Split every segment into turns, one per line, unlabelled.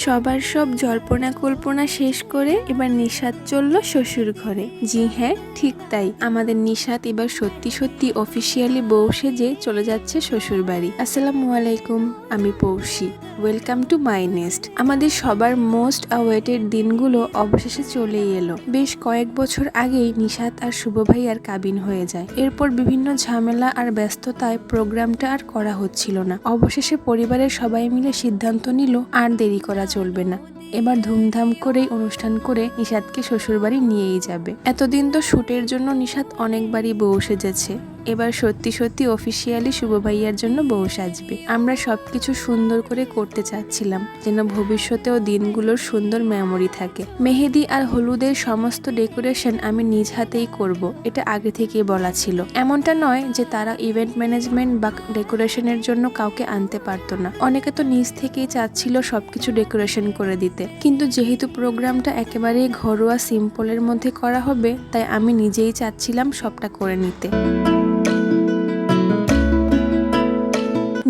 সবার সব জল্পনা কল্পনা শেষ করে এবার নিশাত চলল শ্বশুর ঘরে। জি হ্যাঁ, ঠিক তাই, আমাদের নিশাত এবার সত্যি সত্যি অফিসিয়ালি বউ সেজে চলে যাচ্ছে শ্বশুর বাড়ি। আসসালামু আলাইকুম, আমি Poushi, welcome to my nest. আমাদের সবার মোস্ট অ্যাওয়েটেড দিনগুলো অবশেষে চলেই এলো। বেশ কয়েক বছর আগেই নিশাত আর শুভ ভাইয়ার কাবিন হয়ে যায়। এরপর বিভিন্ন ঝামেলা আর ব্যস্ততায় প্রোগ্রামটা আর করা হচ্ছিল না। অবশেষে পরিবারের সবাই মিলে সিদ্ধান্ত নিল আর দেরি করা চলবে না, এবার ধুমধাম করেই অনুষ্ঠান করে নিশাতকে শ্বশুরবাড়ি নিয়েই যাবে। এতদিন তো শুটের জন্য নিশাত অনেকবারই বউ সেজেছে, এবার সত্যি সত্যি অফিসিয়ালি শুভ ভাইয়ার জন্য বউ সাজবে। আমরা সবকিছু সুন্দর করে করতে চাচ্ছিলাম যেন ভবিষ্যতেও দিনগুলোর সুন্দর মেমোরি থাকে। মেহেদি আর হলুদের সমস্ত ডেকোরেশন আমি নিজ হাতেই করব, এটা আগে থেকেই বলা ছিল। এমনটা নয় যে তারা ইভেন্ট ম্যানেজমেন্ট বা ডেকোরেশনের জন্য কাউকে আনতে পারতো না, অনেকে তো নিজ থেকেই চাচ্ছিল সবকিছু ডেকোরেশন করে দিতে। কিন্তু যেহেতু প্রোগ্রামটা একেবারেই ঘরোয়া সিম্পলের মধ্যে করা হবে, তাই আমি নিজেই চাচ্ছিলাম সবটা করে নিতে।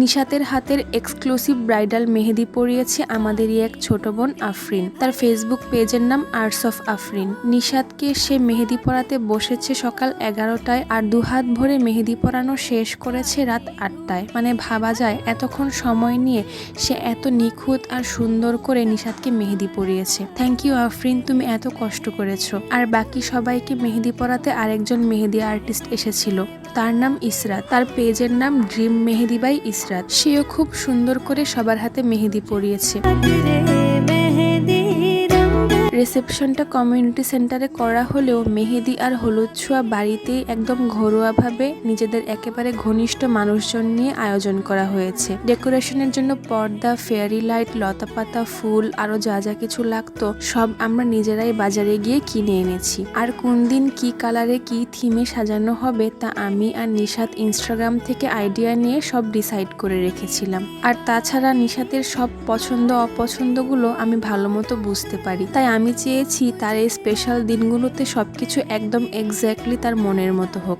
নিশাতের হাতের এক্সক্লুসিভ ব্রাইডাল মেহেদি পরিয়েছে আমাদেরই এক ছোট বোন আফরিন। তার ফেসবুক পেজের নাম আর্টস অফ আফরিন। নিশাতকে সে মেহেদি পরাতে বসেছে সকাল 11টায় আর দুহাত ভরে মেহেদি পরানো শেষ করেছে রাত 8টায়। মানে ভাবা যায় এতক্ষণ সময় নিয়ে সে এত নিখুঁত আর সুন্দর করে নিশাতকে মেহেদি পরিয়েছে। থ্যাংক ইউ আফরিন, তুমি এত কষ্ট করেছো। আর বাকি সবাইকে মেহেদি পরাতে আরেকজন মেহেদি আর্টিস্ট এসেছিল, তার নাম ইসরাত। তার পেজের নাম ড্রিম মেহেদি বাই ইসরাত। সেও খুব সুন্দর করে সবার হাতে মেহেদি পরিয়েছে। রিসেপশনটা কমিউনিটি সেন্টারে করা হলেও মেহেদি আর হলুদ ছোঁয়া বাড়িতেই একদম ঘরোয়াভাবে নিজেদের একেবারে ঘনিষ্ঠ মানুষজন নিয়ে আয়োজন করা হয়েছে। ডেকোরেশনের জন্য পর্দা, ফেয়ারি লাইট, লতাপাতা, ফুল আরো যা যা কিছু লাগতো সব আমরা নিজেরাই বাজারে গিয়ে কিনে এনেছি। আর কোন দিন কি কালারে কি থিমে সাজানো হবে তা আমি আর নিশাত ইনস্টাগ্রাম থেকে আইডিয়া নিয়ে সব ডিসাইড করে রেখেছিলাম। আর তাছাড়া নিশাতের সব পছন্দ অপছন্দগুলো আমি ভালো মতো বুঝতে পারি, তাই আমি চেয়েছি তার এই স্পেশাল দিনগুলোতে সবকিছু একদম এক্স্যাক্টলি তার মনের মতো হোক।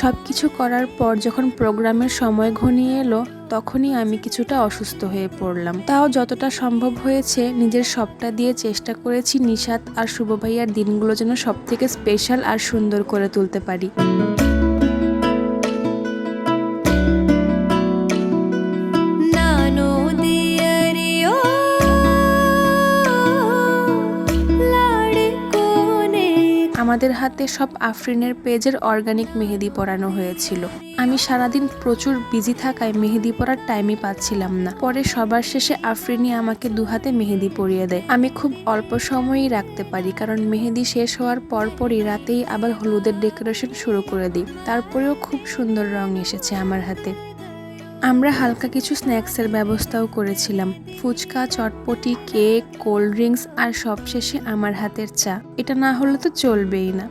সবকিছু করার পর যখন প্রোগ্রামের সময় ঘনিয়ে এলো তখনই আমি কিছুটা অসুস্থ হয়ে পড়লাম। তাও যতটা সম্ভব হয়েছে নিজের সবটা দিয়ে চেষ্টা করেছি নিশাত আর শুভ ভাইয়ার দিনগুলো যেন সব থেকে স্পেশাল আর সুন্দর করে তুলতে পারি। আমাদের হাতে সব আফরিনের পেজের অর্গানিক মেহেদি পরানো হয়েছিল। আমি সারাদিন প্রচুর বিজি থাকায় মেহেদি পরার টাইমই পাচ্ছিলাম না। পরে সবার শেষে আফরিনই আমাকে দুহাতে মেহেদি পরিয়ে দেয়। আমি খুব অল্প সময়ই রাখতে পারি, কারণ মেহেদি শেষ হওয়ার পরপরই রাতেই আবার হলুদের ডেকোরেশন শুরু করে দিই। তারপরেও খুব সুন্দর রং এসেছে আমার হাতে। আমরা হালকা কিছু স্ন্যাক্সের ব্যবস্থাও করেছিলাম, ফুচকা, চটপটি, কেক, কোল্ড ড্রিঙ্কস আর সবশেষে আমার হাতের চা। এটা না হলে তো চলবেই না।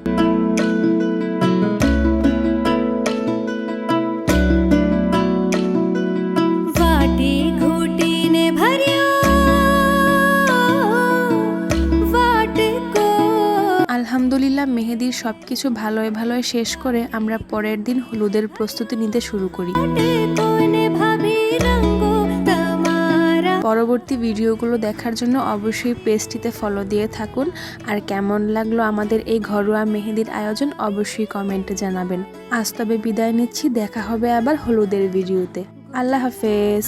আলহামদুলিল্লাহ মেহেদির সবকিছু ভালোয় ভালোয় শেষ করে আমরা পরের দিন হলুদের প্রস্তুতি নিতে শুরু করি। পরবর্তী ভিডিওগুলো দেখার জন্য অবশ্যই পেজটিতে ফলো দিয়ে থাকুন। আর কেমন লাগলো আমাদের এই ঘরোয়া মেহেদির আয়োজন অবশ্যই কমেন্টে জানাবেন। আজ তবে বিদায় নিচ্ছি, দেখা হবে আবার হলুদের ভিডিওতে। আল্লাহ হাফেজ।